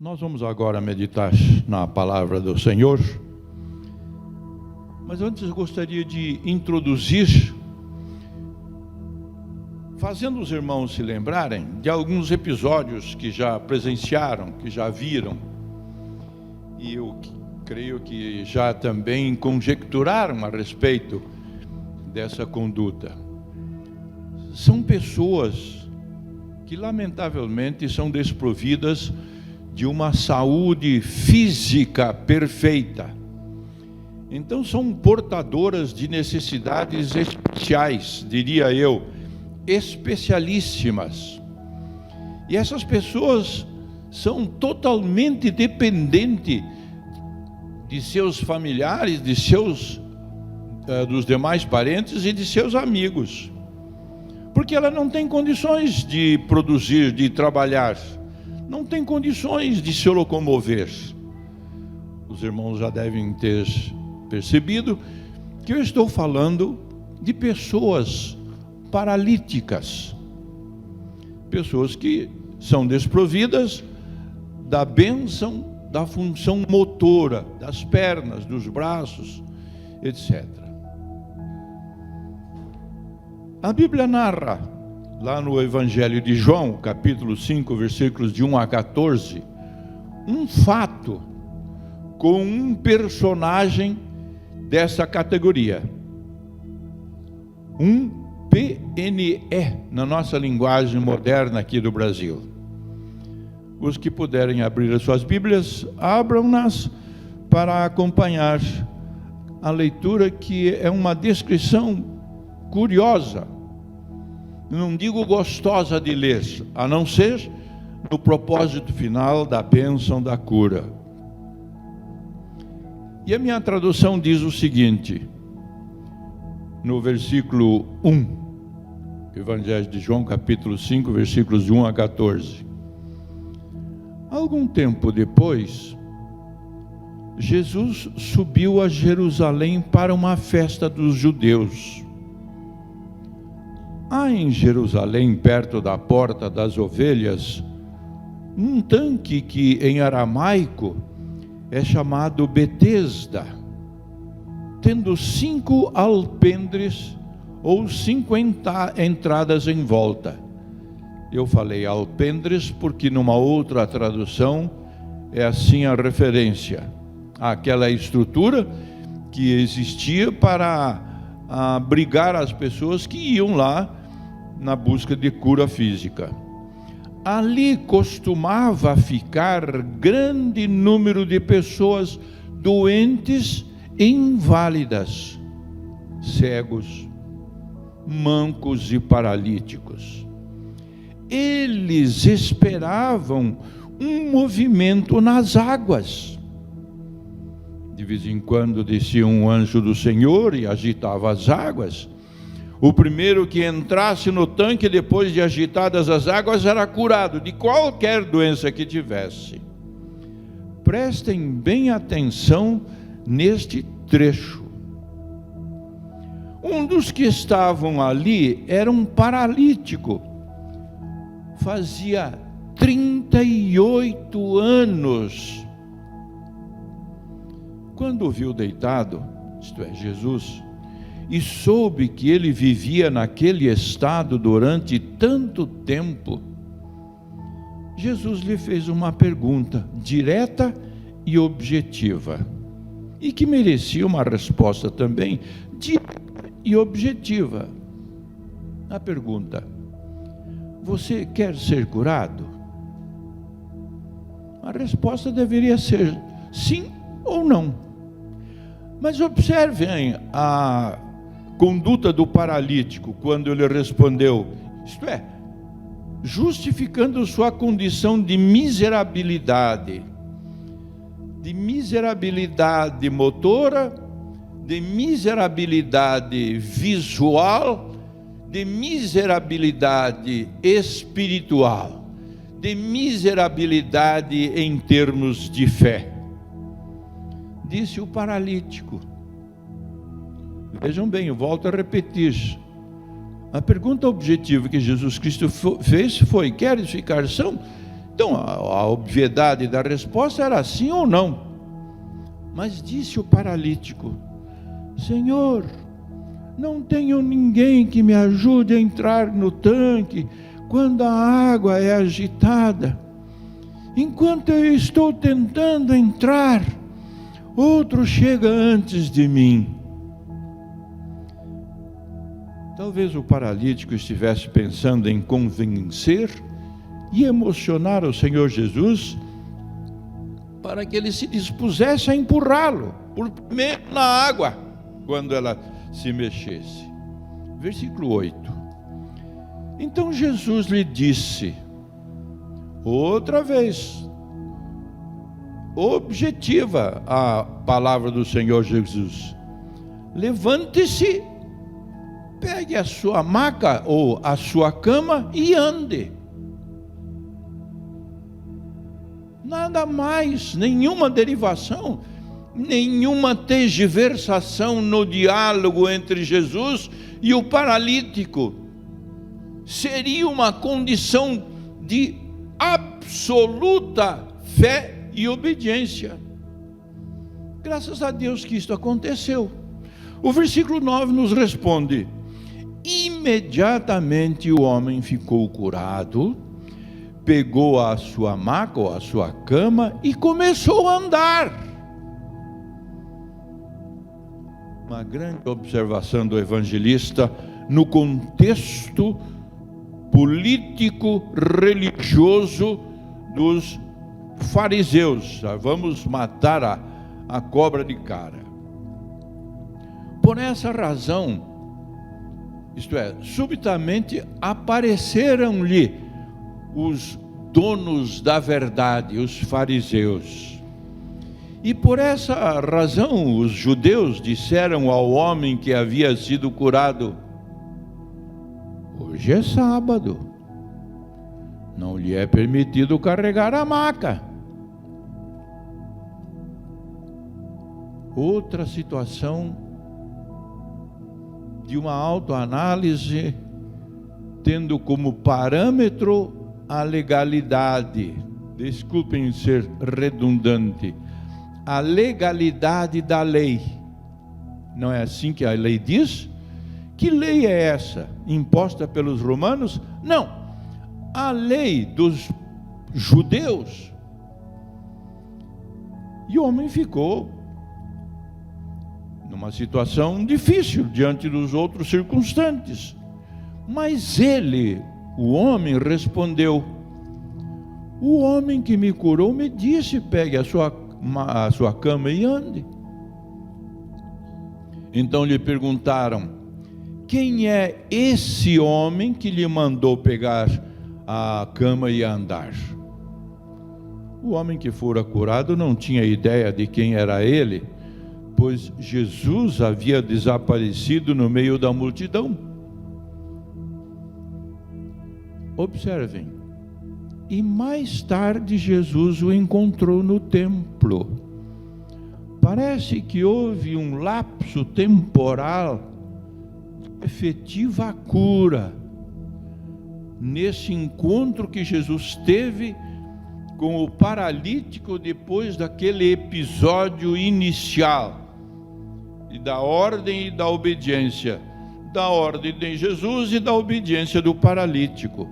Nós vamos agora meditar na palavra do Senhor, mas antes eu gostaria de introduzir, fazendo os irmãos se lembrarem de alguns episódios que já presenciaram, que já viram, e eu creio que já também conjecturaram a respeito dessa conduta. São pessoas que lamentavelmente são desprovidas de uma saúde física perfeita. Então são portadoras de necessidades especiais, diria eu, especialíssimas. E essas pessoas são totalmente dependentes de seus familiares, dos demais parentes e de seus amigos. Porque ela não tem condições de produzir, de trabalhar, não tem condições de se locomover. Os irmãos já devem ter percebido que eu estou falando de pessoas paralíticas, pessoas que são desprovidas da bênção, da função motora, das pernas, dos braços, etc. A Bíblia narra, lá no Evangelho de João, capítulo 5, versículos de 1 a 14, um fato com um personagem dessa categoria. Um PNE, na nossa linguagem moderna aqui do Brasil. Os que puderem abrir as suas Bíblias, abram-nas para acompanhar a leitura, que é uma descrição curiosa, não digo gostosa de ler, a não ser no propósito final da bênção da cura. E a minha tradução diz o seguinte, no versículo 1, Evangelho de João, capítulo 5, versículos de 1 a 14. Algum tempo depois, Jesus subiu a Jerusalém para uma festa dos judeus. Há em Jerusalém, perto da Porta das Ovelhas, um tanque que em aramaico é chamado Betesda, tendo 5 alpendres ou 50 entradas em volta. Eu falei alpendres porque numa outra tradução é assim a referência àquela estrutura que existia para abrigar as pessoas que iam lá na busca de cura física. Ali costumava ficar grande número de pessoas doentes e inválidas, cegos, mancos e paralíticos. Eles esperavam um movimento nas águas. De vez em quando descia um anjo do Senhor e agitava as águas. O primeiro que entrasse no tanque depois de agitadas as águas era curado de qualquer doença que tivesse. Prestem bem atenção neste trecho. Um dos que estavam ali era um paralítico. Fazia 38 anos. Quando o viu deitado, isto é, Jesus, e soube que ele vivia naquele estado durante tanto tempo, Jesus lhe fez uma pergunta direta e objetiva, e que merecia uma resposta também direta e objetiva. A pergunta: você quer ser curado? A resposta deveria ser sim ou não. Mas observem a conduta do paralítico quando ele respondeu, isto é, justificando sua condição de miserabilidade motora, de miserabilidade visual, de miserabilidade espiritual, de miserabilidade em termos de fé. Disse o paralítico. Vejam bem, eu volto a repetir. A pergunta objetiva que Jesus Cristo fez foi: queres ficar são? Então, a obviedade da resposta era sim ou não. Mas disse o paralítico: Senhor, não tenho ninguém que me ajude a entrar no tanque quando a água é agitada. Enquanto eu estou tentando entrar, outro chega antes de mim. Talvez o paralítico estivesse pensando em convencer e emocionar o Senhor Jesus para que ele se dispusesse a empurrá-lo por primeiro na água quando ela se mexesse. Versículo 8. Então Jesus lhe disse, outra vez, objetiva a palavra do Senhor Jesus: levante-se, pegue a sua maca ou a sua cama e ande. Nada mais, nenhuma derivação, nenhuma tergiversação no diálogo entre Jesus e o paralítico. Seria uma condição de absoluta fé e obediência. Graças a Deus que isto aconteceu. O versículo 9 nos responde: imediatamente o homem ficou curado, pegou a sua maca ou a sua cama e começou a andar. Uma grande observação do evangelista no contexto político religioso dos fariseus. Vamos matar a cobra de cara. Por essa razão, isto é, subitamente apareceram-lhe os donos da verdade, os fariseus. E por essa razão os judeus disseram ao homem que havia sido curado: hoje é sábado, não lhe é permitido carregar a maca. Outra situação de uma autoanálise, tendo como parâmetro a legalidade. Desculpem ser redundante. A legalidade da lei. Não é assim que a lei diz? Que lei é essa? Imposta pelos romanos? Não. A lei dos judeus. E o homem ficou numa situação difícil diante dos outros circunstantes. Mas ele, o homem, respondeu: o homem que me curou me disse, pegue a sua cama e ande. Então lhe perguntaram: quem é esse homem que lhe mandou pegar a cama e andar? O homem que fora curado não tinha ideia de quem era ele, pois Jesus havia desaparecido no meio da multidão. Observem, e mais tarde Jesus o encontrou no templo. Parece que houve um lapso temporal de efetiva cura nesse encontro que Jesus teve com o paralítico depois daquele episódio inicial e da ordem e da obediência, da ordem de Jesus e da obediência do paralítico.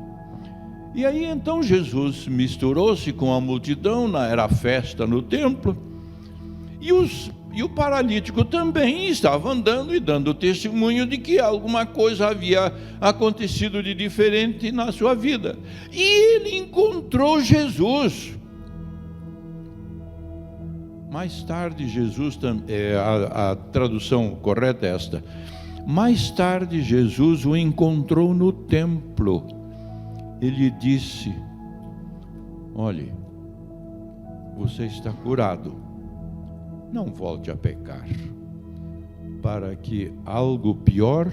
E aí então Jesus misturou-se com a multidão, era festa no templo, e o paralítico também estava andando e dando testemunho de que alguma coisa havia acontecido de diferente na sua vida. E ele encontrou Jesus. Mais tarde Jesus, a tradução correta é esta: mais tarde Jesus o encontrou no templo. Ele disse: olhe, você está curado, não volte a pecar, para que algo pior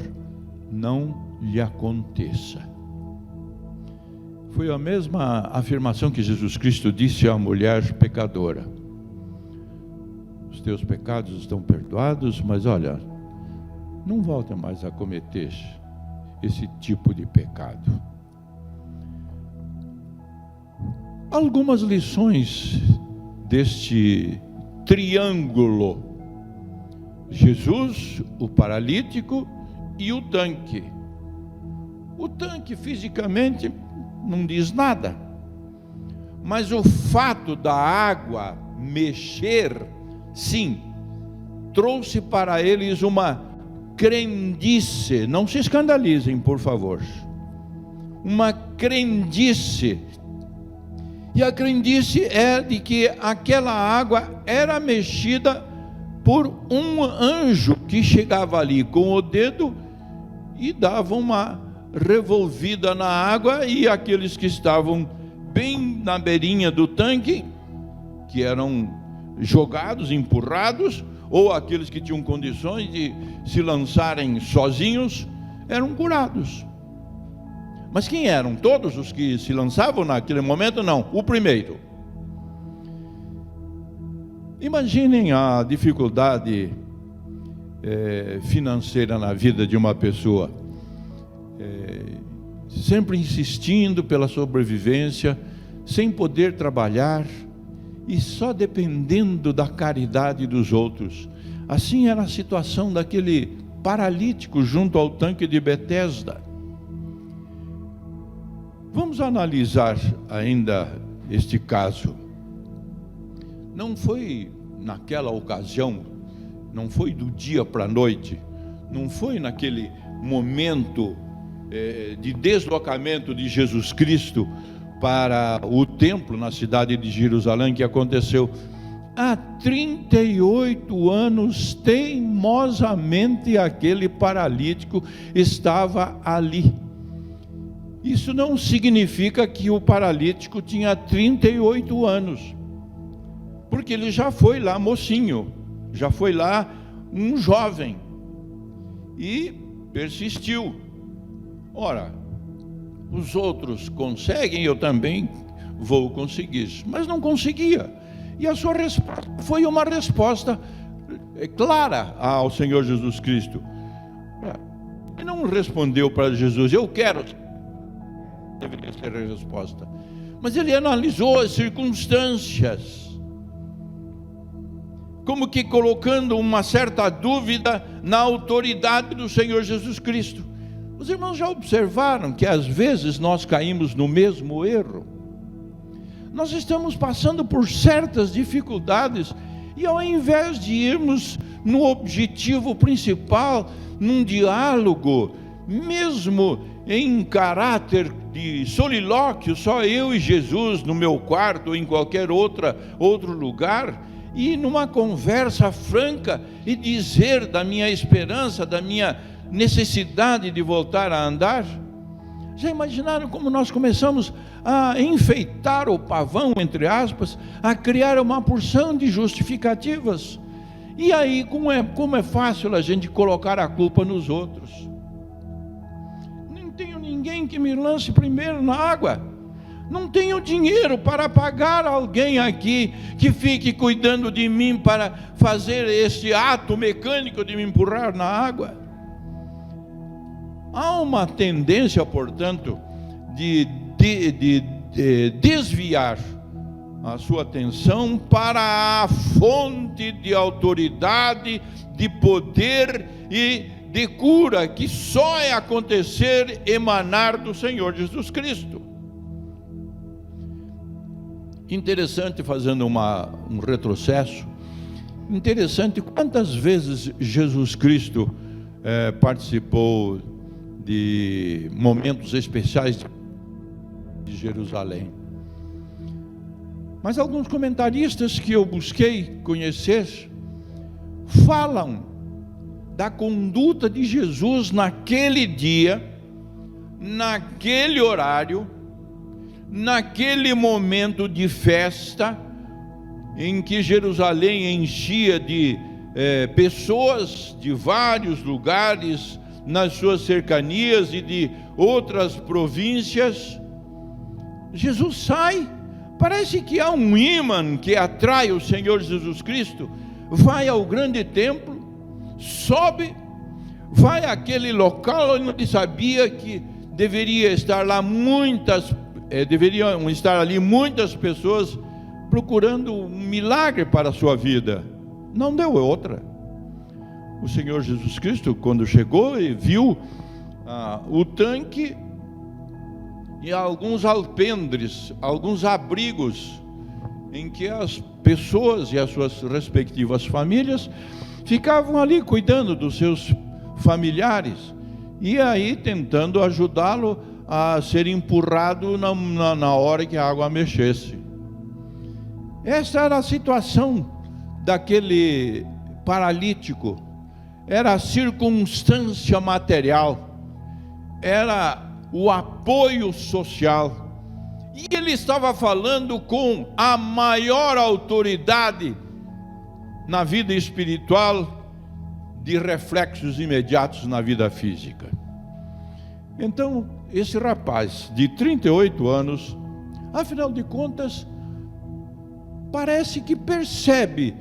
não lhe aconteça. Foi a mesma afirmação que Jesus Cristo disse à mulher pecadora: os teus pecados estão perdoados, mas olha, não volte mais a cometer esse tipo de pecado. algumas lições deste triângulo: Jesus, o paralítico e o tanque. O tanque fisicamente não diz nada, mas o fato da água mexer, sim, trouxe para eles uma crendice. Não se escandalizem, por favor. Uma crendice. E a crendice é de que aquela água era mexida por um anjo que chegava ali com o dedo e dava uma revolvida na água, e aqueles que estavam bem na beirinha do tanque, que eram jogados, empurrados, ou aqueles que tinham condições de se lançarem sozinhos, eram curados. Mas quem eram? Todos os que se lançavam naquele momento? Não, o primeiro. Imaginem a dificuldade financeira na vida de uma pessoa, sempre insistindo pela sobrevivência, sem poder trabalhar e só dependendo da caridade dos outros. Assim era a situação daquele paralítico junto ao tanque de Betesda. Vamos analisar ainda este caso. Não foi naquela ocasião, não foi do dia para a noite, não foi naquele momento de deslocamento de Jesus Cristo para o templo na cidade de Jerusalém que aconteceu. Há 38 anos, teimosamente, aquele paralítico estava ali. Isso não significa que o paralítico tinha 38 anos, porque ele já foi lá mocinho, já foi lá um jovem, e persistiu. Ora, os outros conseguem, eu também vou conseguir, mas não conseguia. E a sua resposta foi uma resposta clara ao Senhor Jesus Cristo. Ele não respondeu para Jesus: eu quero. Deveria ser a resposta. Mas ele analisou as circunstâncias, como que colocando uma certa dúvida na autoridade do Senhor Jesus Cristo. Os irmãos já observaram que às vezes nós caímos no mesmo erro? Nós estamos passando por certas dificuldades e ao invés de irmos no objetivo principal, num diálogo, mesmo em caráter de solilóquio, só eu e Jesus no meu quarto ou em qualquer outro lugar, e numa conversa franca e dizer da minha esperança, da minha necessidade de voltar a andar. Já imaginaram como nós começamos a enfeitar o pavão, entre aspas, a criar uma porção de justificativas? E aí, como é fácil a gente colocar a culpa nos outros. Não tenho ninguém que me lance primeiro na água. Não tenho dinheiro para pagar alguém aqui que fique cuidando de mim para fazer esse ato mecânico de me empurrar na água. Há uma tendência, portanto, de desviar a sua atenção para a fonte de autoridade, de poder e de cura que só é acontecer, emanar do Senhor Jesus Cristo. Interessante, fazendo um retrocesso, interessante quantas vezes Jesus Cristo participou de momentos especiais de Jerusalém. Mas alguns comentaristas que eu busquei conhecer falam da conduta de Jesus naquele dia, naquele horário, naquele momento de festa, em que Jerusalém enchia de pessoas de vários lugares, nas suas cercanias e de outras províncias. Jesus sai, parece que há um ímã que atrai o Senhor Jesus Cristo, vai ao grande templo, sobe, vai àquele local onde ele sabia que deveria estar lá muitas deveriam estar ali muitas pessoas procurando um milagre para a sua vida. Não deu outra. O Senhor Jesus Cristo, quando chegou e viu o tanque e alguns alpendres, alguns abrigos em que as pessoas e as suas respectivas famílias ficavam ali cuidando dos seus familiares, e aí tentando ajudá-lo a ser empurrado na hora que a água mexesse. Essa era a situação daquele paralítico, era a circunstância material, era o apoio social. E ele estava falando com a maior autoridade na vida espiritual, de reflexos imediatos na vida física. Então, esse rapaz de 38 anos, afinal de contas, parece que percebe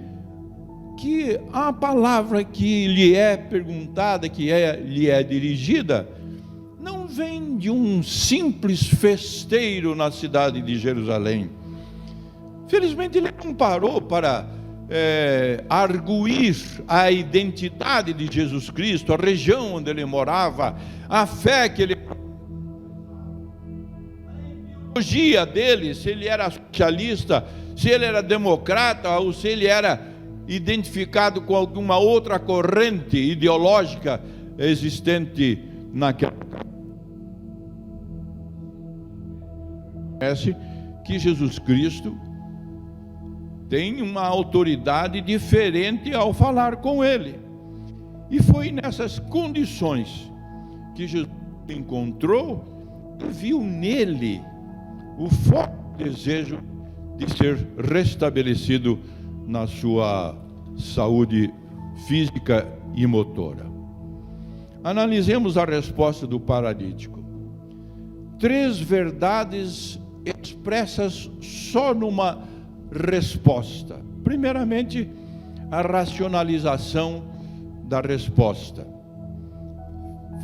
que a palavra que lhe é perguntada, que lhe é dirigida, não vem de um simples festeiro na cidade de Jerusalém. Felizmente ele não parou para arguir a identidade de Jesus Cristo, a região onde ele morava, a fé que ele... a ideologia dele, se ele era socialista, se ele era democrata, ou se ele era identificado com alguma outra corrente ideológica existente naquela... Parece que Jesus Cristo tem uma autoridade diferente ao falar com ele. E foi nessas condições que Jesus encontrou e viu nele o forte desejo de ser restabelecido na sua saúde física e motora. Analisemos a resposta do paralítico. 3 verdades expressas só numa resposta. Primeiramente, a racionalização da resposta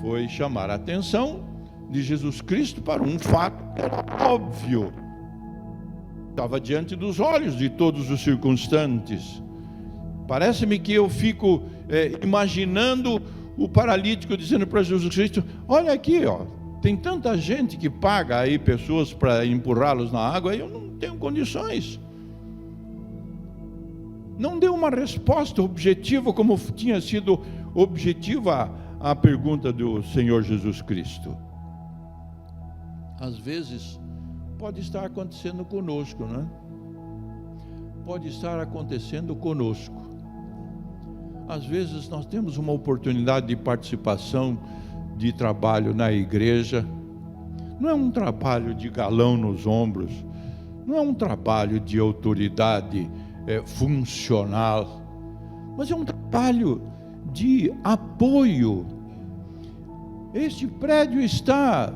foi chamar a atenção de Jesus Cristo para um fato que era óbvio, estava diante dos olhos de todos os circunstantes. Parece-me que eu fico imaginando o paralítico dizendo para Jesus Cristo: olha aqui, ó, tem tanta gente que paga aí pessoas para empurrá-los na água, e eu não tenho condições. Não deu uma resposta objetiva, como tinha sido objetiva a pergunta do Senhor Jesus Cristo. Às vezes, pode estar acontecendo conosco, não é? Pode estar acontecendo conosco. Às vezes, nós temos uma oportunidade de participação, de trabalho na igreja. Não é um trabalho de galão nos ombros, não é um trabalho de autoridade funcional, mas é um trabalho de apoio. Este prédio está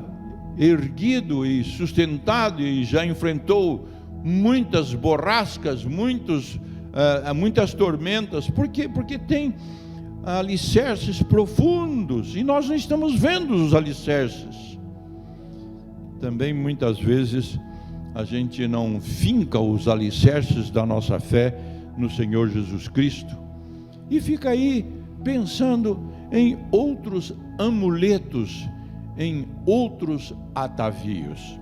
erguido e sustentado e já enfrentou muitas borrascas, muitas tormentas. Por quê? Porque tem alicerces profundos e nós não estamos vendo os alicerces. Também muitas vezes a gente não finca os alicerces da nossa fé no Senhor Jesus Cristo e fica aí pensando em outros amuletos, em outros atavios.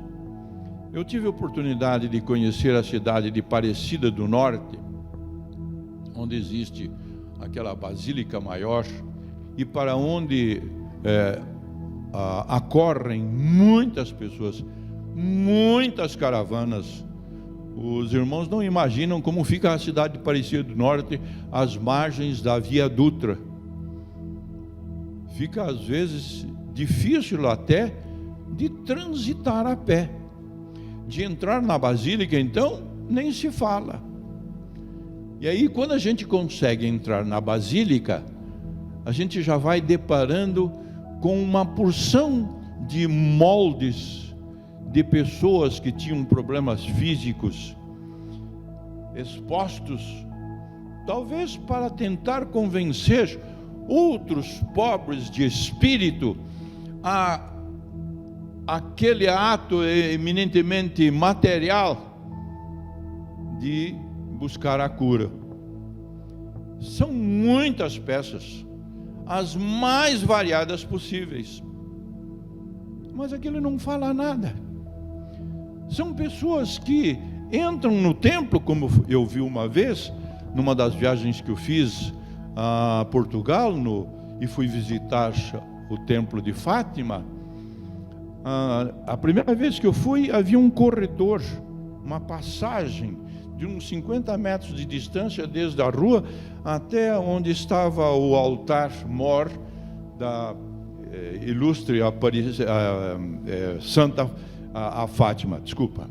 Eu tive a oportunidade de conhecer a cidade de Aparecida do Norte, onde existe aquela basílica maior e para onde acorrem muitas pessoas, muitas caravanas. Os irmãos não imaginam como fica a cidade de Aparecida do Norte às margens da Via Dutra. Fica às vezes difícil até de transitar a pé. De entrar na basílica, então, nem se fala. E aí, quando a gente consegue entrar na basílica, a gente já vai deparando com uma porção de moldes de pessoas que tinham problemas físicos expostos, talvez para tentar convencer outros pobres de espírito a aquele ato eminentemente material de buscar a cura. São muitas peças, as mais variadas possíveis, mas aquilo não fala nada. São pessoas que entram no templo, como eu vi uma vez, numa das viagens que eu fiz a Portugal, e fui visitar o templo de Fátima. A primeira vez que eu fui, havia um corredor, uma passagem de uns 50 metros de distância desde a rua até onde estava o altar-mor da ilustre Santa Fátima, desculpa.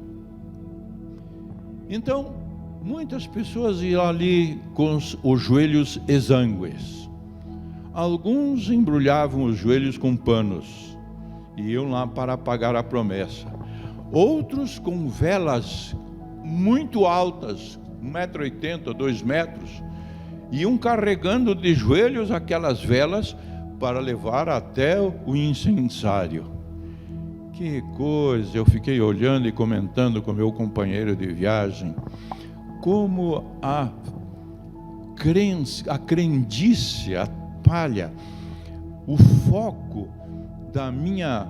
Então, muitas pessoas iam ali com os joelhos exângues. Alguns embrulhavam os joelhos com panos e iam lá para pagar a promessa. Outros com velas muito altas, 1,80 m, 2 metros, iam carregando de joelhos aquelas velas para levar até o incensário. Que coisa! Eu fiquei olhando e comentando com meu companheiro de viagem como a crendice, a palha, o foco da minha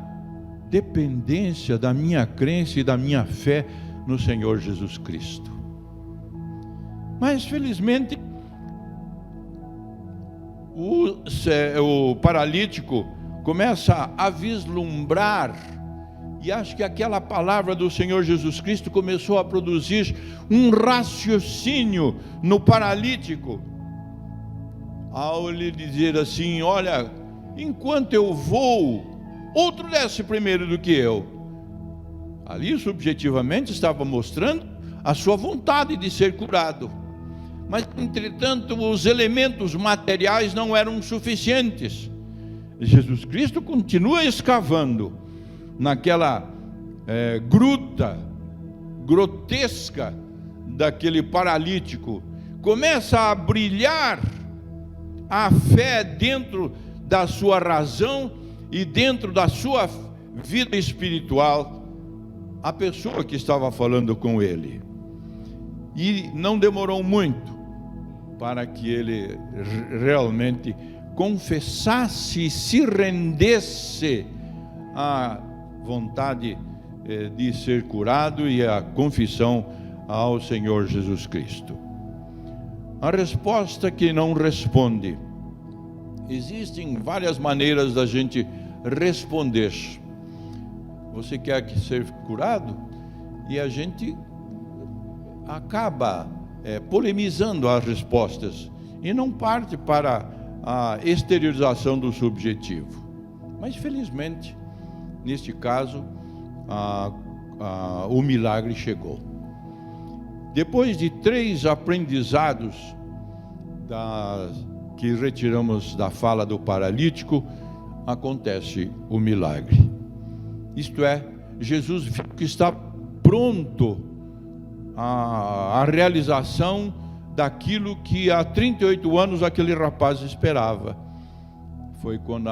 dependência, da minha crença e da minha fé no Senhor Jesus Cristo. Mas felizmente o paralítico começa a vislumbrar, e acho que aquela palavra do Senhor Jesus Cristo começou a produzir um raciocínio no paralítico, ao lhe dizer assim: olha, enquanto eu vou, outro desce primeiro do que eu. Ali subjetivamente estava mostrando a sua vontade de ser curado, mas entretanto os elementos materiais não eram suficientes. Jesus Cristo continua escavando naquela gruta grotesca daquele paralítico, começa a brilhar a fé dentro da sua razão e dentro da sua vida espiritual, a pessoa que estava falando com ele. E não demorou muito para que ele realmente confessasse e se rendesse à vontade de ser curado e à confissão ao Senhor Jesus Cristo. A resposta que não responde. Existem várias maneiras da gente responder. Você quer ser curado? E a gente acaba polemizando as respostas e não parte para a exteriorização do subjetivo. Mas felizmente, neste caso, o milagre chegou. Depois de 3 aprendizados que retiramos da fala do paralítico, acontece o milagre. Isto é, Jesus viu que está pronto a realização daquilo que há 38 anos aquele rapaz esperava. Foi quando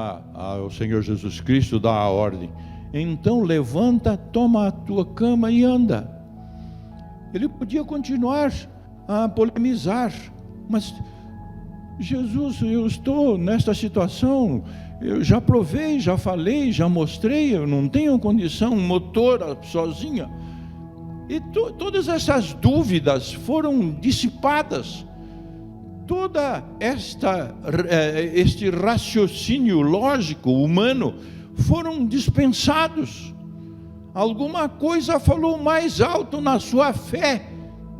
o Senhor Jesus Cristo dá a ordem: então levanta, toma a tua cama e anda. Ele podia continuar a polemizar, mas Jesus, eu estou nesta situação, eu já provei, já falei, já mostrei, eu não tenho condição motora sozinha. E todas essas dúvidas foram dissipadas. Toda este raciocínio lógico, humano, foram dispensados. Alguma coisa falou mais alto na sua fé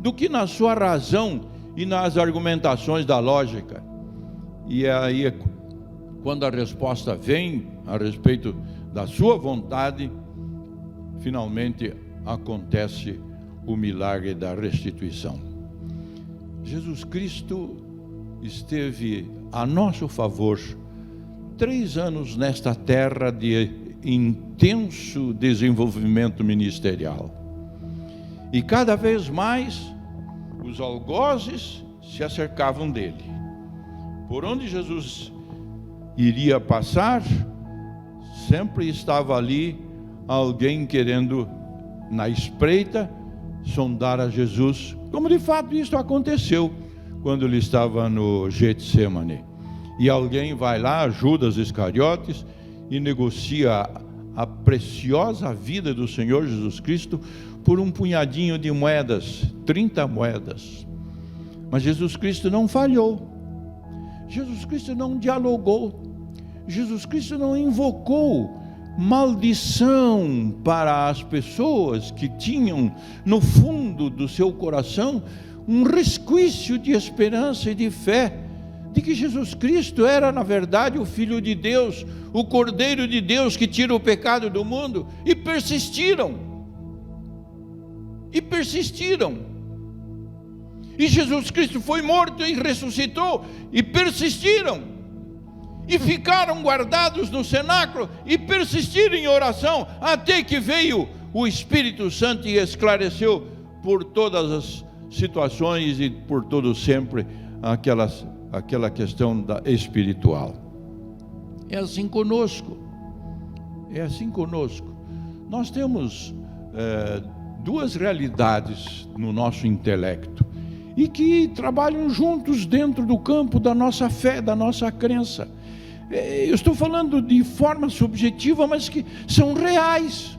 do que na sua razão e nas argumentações da lógica. E aí, quando a resposta vem a respeito da sua vontade, finalmente acontece o milagre da restituição. Jesus Cristo esteve a nosso favor 3 anos nesta terra de intenso desenvolvimento ministerial. E cada vez mais os algozes se acercavam dele. Por onde Jesus iria passar, sempre estava ali alguém querendo, na espreita, sondar a Jesus, como de fato isso aconteceu quando ele estava no Getsemane. E alguém vai lá, Judas Iscariotes, e negocia a preciosa vida do Senhor Jesus Cristo por um punhadinho de moedas, 30 moedas. Mas Jesus Cristo não falhou, Jesus Cristo não dialogou, Jesus Cristo não invocou maldição para as pessoas que tinham no fundo do seu coração um resquício de esperança e de fé, de que Jesus Cristo era, na verdade, o Filho de Deus, o Cordeiro de Deus que tira o pecado do mundo, e persistiram. E Jesus Cristo foi morto e ressuscitou, e persistiram. E ficaram guardados no cenáculo, e persistiram em oração, até que veio o Espírito Santo e esclareceu por todas as situações e por todo sempre aquela questão espiritual. É assim conosco. Nós temos duas realidades no nosso intelecto e que trabalham juntos dentro do campo da nossa fé, da nossa crença. Eu estou falando de forma subjetiva, mas que são reais.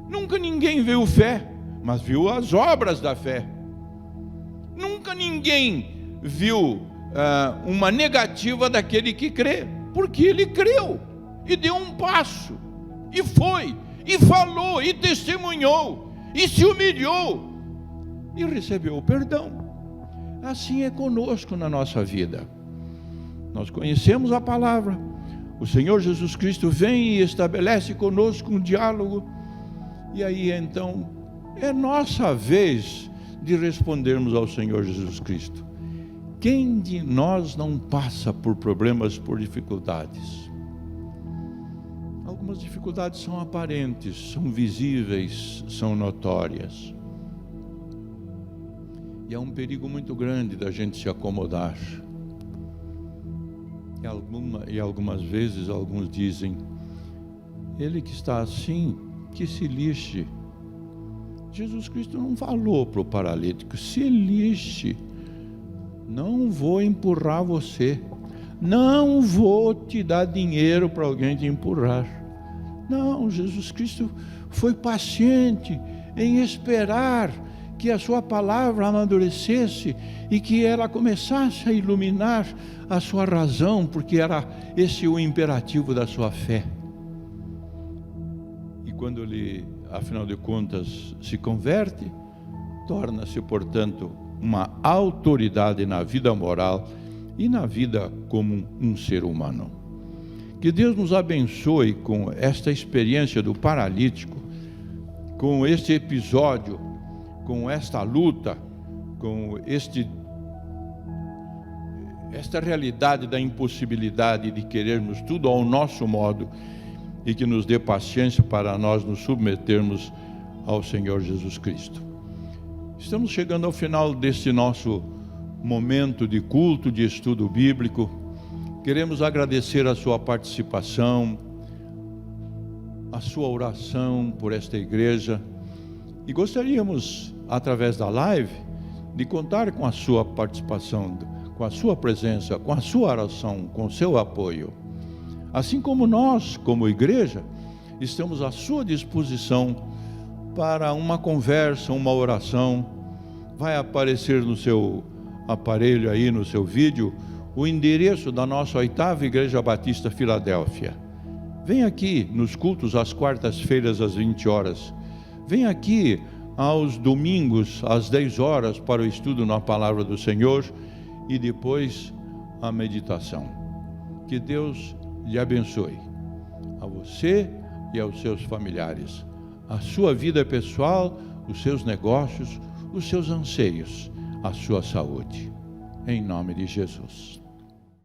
Nunca ninguém viu fé, mas viu as obras da fé. Nunca ninguém viu uma negativa daquele que crê, porque ele creu, e deu um passo, e foi, e falou, e testemunhou, e se humilhou, e recebeu o perdão. Assim é conosco na nossa vida. Nós conhecemos a palavra, o Senhor Jesus Cristo vem e estabelece conosco um diálogo, e aí então é nossa vez de respondermos ao Senhor Jesus Cristo. Quem de nós não passa por problemas, por dificuldades? Algumas dificuldades são aparentes, são visíveis, são notórias. E há um perigo muito grande da gente se acomodar. E algumas vezes alguns dizem: ele que está assim, que se lixe. Jesus Cristo não falou para o paralítico: se lixe, não vou empurrar você, não vou te dar dinheiro para alguém te empurrar. Não, Jesus Cristo foi paciente em esperar que a sua palavra amadurecesse e que ela começasse a iluminar a sua razão, porque era esse o imperativo da sua fé. E quando ele, afinal de contas, se converte, torna-se, portanto, uma autoridade na vida moral e na vida como um ser humano. Que Deus nos abençoe com esta experiência do paralítico, com este episódio, com esta luta, com esta realidade da impossibilidade de querermos tudo ao nosso modo, e que nos dê paciência para nós nos submetermos ao Senhor Jesus Cristo. Estamos chegando ao final deste nosso momento de culto, de estudo bíblico. Queremos agradecer a sua participação, a sua oração por esta igreja, e gostaríamos, através da live, de contar com a sua participação, com a sua presença, com a sua oração, com o seu apoio. Assim como nós, como igreja, estamos à sua disposição para uma conversa, uma oração. Vai aparecer no seu aparelho aí, no seu vídeo, o endereço da nossa 8ª Igreja Batista Filadélfia. Vem aqui nos cultos às quartas-feiras às 20 horas. Vem aqui aos domingos às 10 horas para o estudo na Palavra do Senhor e depois a meditação. Que Deus lhe abençoe, a você e aos seus familiares, a sua vida pessoal, os seus negócios, os seus anseios, a sua saúde. Em nome de Jesus.